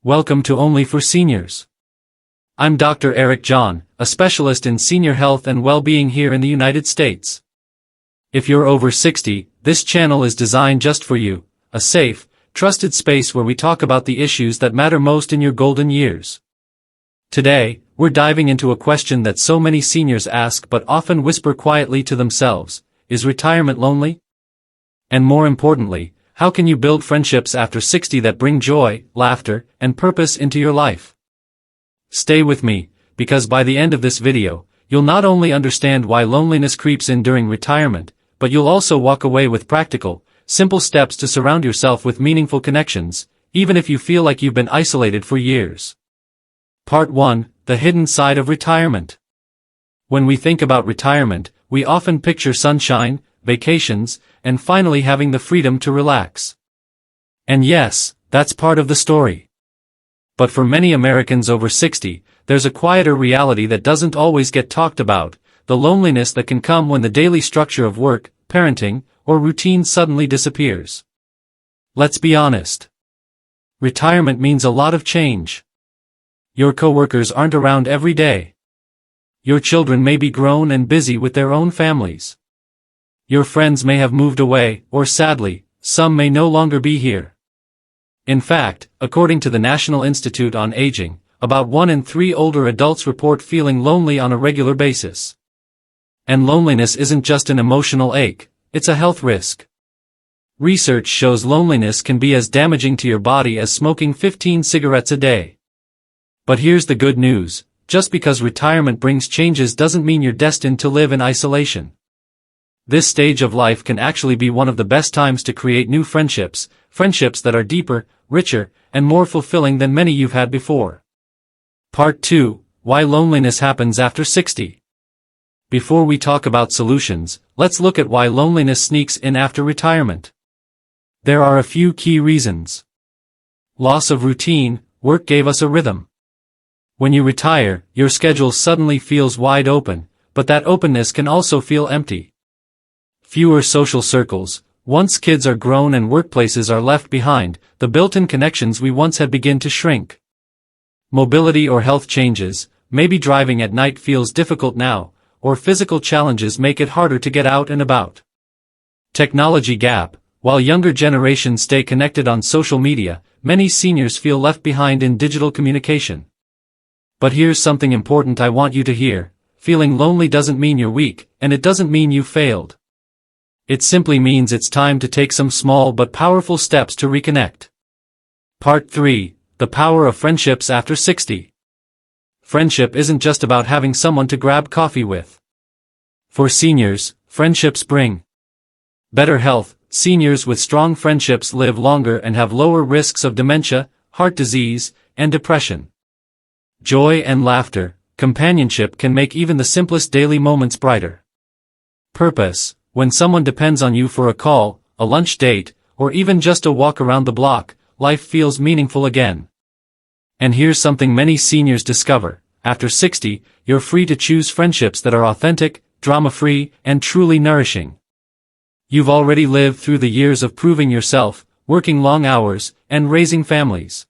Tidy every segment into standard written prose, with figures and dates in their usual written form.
Welcome to Only for Seniors. I'm Dr. Eric John, a specialist in senior health and well-being here in the United States. If you're over 60, this channel is designed just for you, a safe, trusted space where we talk about the issues that matter most in your golden years. Today, we're diving into a question that so many seniors ask but often whisper quietly to themselves: is retirement lonely? And more importantly, how can you build friendships after 60 that bring joy, laughter, and purpose into your life? Stay with me, because by the end of this video, you'll not only understand why loneliness creeps in during retirement, but you'll also walk away with practical, simple steps to surround yourself with meaningful connections, even if you feel like you've been isolated for years. Part 1: The Hidden Side of Retirement. When we think about retirement, we often picture sunshine, vacations, and finally having the freedom to relax. And yes, that's part of the story. But for many Americans over 60, there's a quieter reality that doesn't always get talked about: the loneliness that can come when the daily structure of work, parenting, or routine suddenly disappears. Let's be honest. Retirement means a lot of change. Your coworkers aren't around every day. Your children may be grown and busy with their own families. Your friends may have moved away, or sadly, some may no longer be here. In fact, according to the National Institute on Aging, about 1 in 3 older adults report feeling lonely on a regular basis. And loneliness isn't just an emotional ache, it's a health risk. Research shows loneliness can be as damaging to your body as smoking 15 cigarettes a day. But here's the good news: just because retirement brings changes doesn't mean you're destined to live in isolation. This stage of life can actually be one of the best times to create new friendships that are deeper, richer, and more fulfilling than many you've had before. Part 2: Why Loneliness Happens After 60. Before we talk about solutions, let's look at why loneliness sneaks in after retirement. There are a few key reasons. Loss of routine: work gave us a rhythm. When you retire, your schedule suddenly feels wide open, but that openness can also feel empty. Fewer social circles: once kids are grown and workplaces are left behind, the built-in connections we once had begin to shrink. Mobility or health changes: maybe driving at night feels difficult now, or physical challenges make it harder to get out and about. Technology gap: while younger generations stay connected on social media, many seniors feel left behind in digital communication. But here's something important I want you to hear: feeling lonely doesn't mean you're weak, and it doesn't mean you failed. It simply means it's time to take some small but powerful steps to reconnect. Part 3: The Power of Friendships After 60. Friendship isn't just about having someone to grab coffee with. For seniors, friendships bring better health. Seniors with strong friendships live longer and have lower risks of dementia, heart disease, and depression. Joy and laughter, companionship can make even the simplest daily moments brighter. Purpose: when someone depends on you for a call, a lunch date, or even just a walk around the block, life feels meaningful again. And here's something many seniors discover: after 60, you're free to choose friendships that are authentic, drama-free, and truly nourishing. You've already lived through the years of proving yourself, working long hours, and raising families.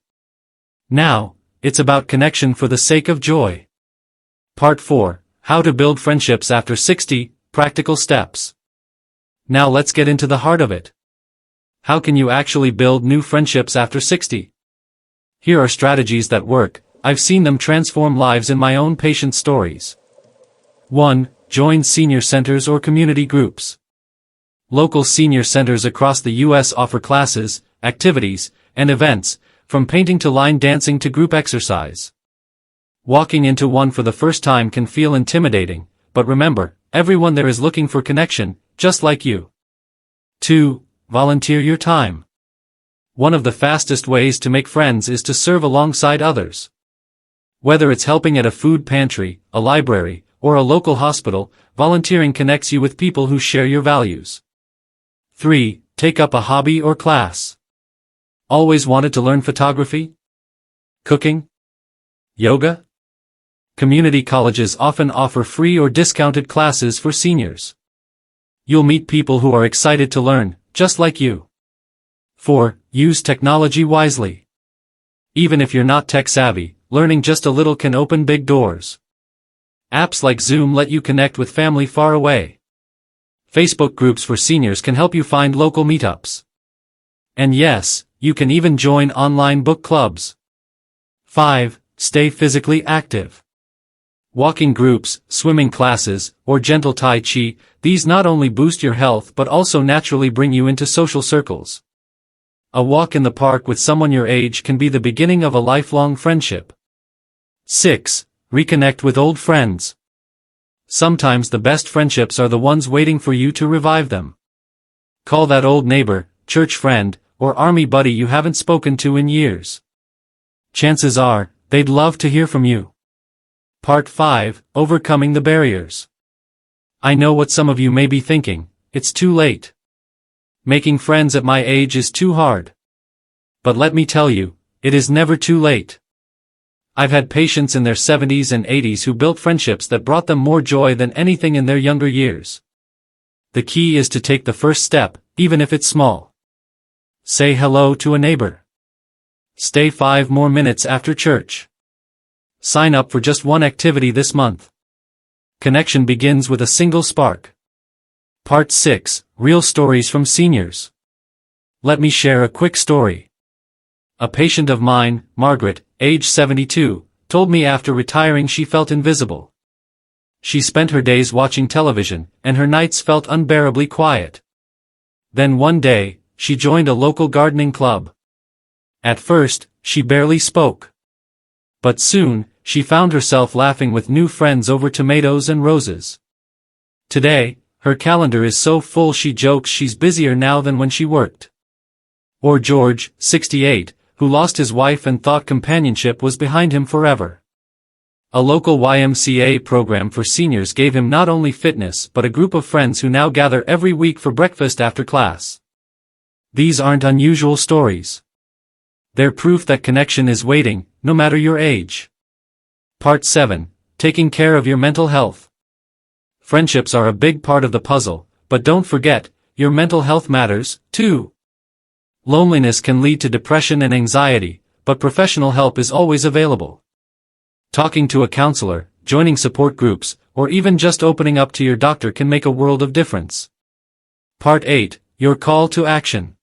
Now, it's about connection for the sake of joy. Part 4: How to Build Friendships After 60, Practical Steps. Now let's get into the heart of it. How can you actually build new friendships after 60? Here are strategies that work. I've seen them transform lives in my own patient stories. 1. Join senior centers or community groups. Local senior centers across the U.S. offer classes, activities, and events, from painting to line dancing to group exercise. Walking into one for the first time can feel intimidating, but remember, everyone there is looking for connection, just like you. 2. Volunteer your time. One of the fastest ways to make friends is to serve alongside others. Whether it's helping at a food pantry, a library, or a local hospital, volunteering connects you with people who share your values. 3. Take up a hobby or class. Always wanted to learn photography? Cooking? Yoga? Community colleges often offer free or discounted classes for seniors. You'll meet people who are excited to learn, just like you. 4. Use technology wisely. Even if you're not tech-savvy, learning just a little can open big doors. Apps like Zoom let you connect with family far away. Facebook groups for seniors can help you find local meetups. And yes, you can even join online book clubs. 5. Stay physically active. Walking groups, swimming classes, or gentle Tai Chi, these not only boost your health but also naturally bring you into social circles. A walk in the park with someone your age can be the beginning of a lifelong friendship. 6. Reconnect with old friends. Sometimes the best friendships are the ones waiting for you to revive them. Call that old neighbor, church friend, or army buddy you haven't spoken to in years. Chances are, they'd love to hear from you. Part 5, Overcoming the Barriers. I know what some of you may be thinking, it's too late. Making friends at my age is too hard. But let me tell you, it is never too late. I've had patients in their 70s and 80s who built friendships that brought them more joy than anything in their younger years. The key is to take the first step, even if it's small. Say hello to a neighbor. Stay 5 more minutes after church. Sign up for just one activity this month. Connection begins with a single spark. Part 6, Real Stories from Seniors. Let me share a quick story. A patient of mine, Margaret, age 72, told me after retiring she felt invisible. She spent her days watching television, and her nights felt unbearably quiet. Then one day, she joined a local gardening club. At first, she barely spoke. But soon, she found herself laughing with new friends over tomatoes and roses. Today, her calendar is so full she jokes she's busier now than when she worked. Or George, 68, who lost his wife and thought companionship was behind him forever. A local YMCA program for seniors gave him not only fitness but a group of friends who now gather every week for breakfast after class. These aren't unusual stories. They're proof that connection is waiting, no matter your age. Part 7, Taking Care of Your Mental Health. Friendships are a big part of the puzzle, but don't forget, your mental health matters, too. Loneliness can lead to depression and anxiety, but professional help is always available. Talking to a counselor, joining support groups, or even just opening up to your doctor can make a world of difference. Part 8, Your Call to Action.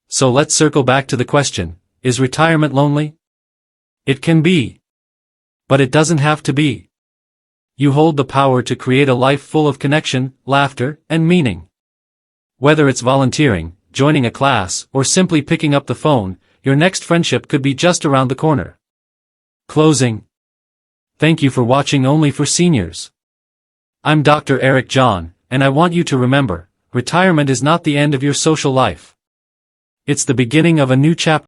So let's circle back to the question, is retirement lonely? It can be. But it doesn't have to be. You hold the power to create a life full of connection, laughter, and meaning. Whether it's volunteering, joining a class, or simply picking up the phone, your next friendship could be just around the corner. Closing. Thank you for watching Only for Seniors. I'm Dr. Eric John, and I want you to remember, retirement is not the end of your social life. It's the beginning of a new chapter.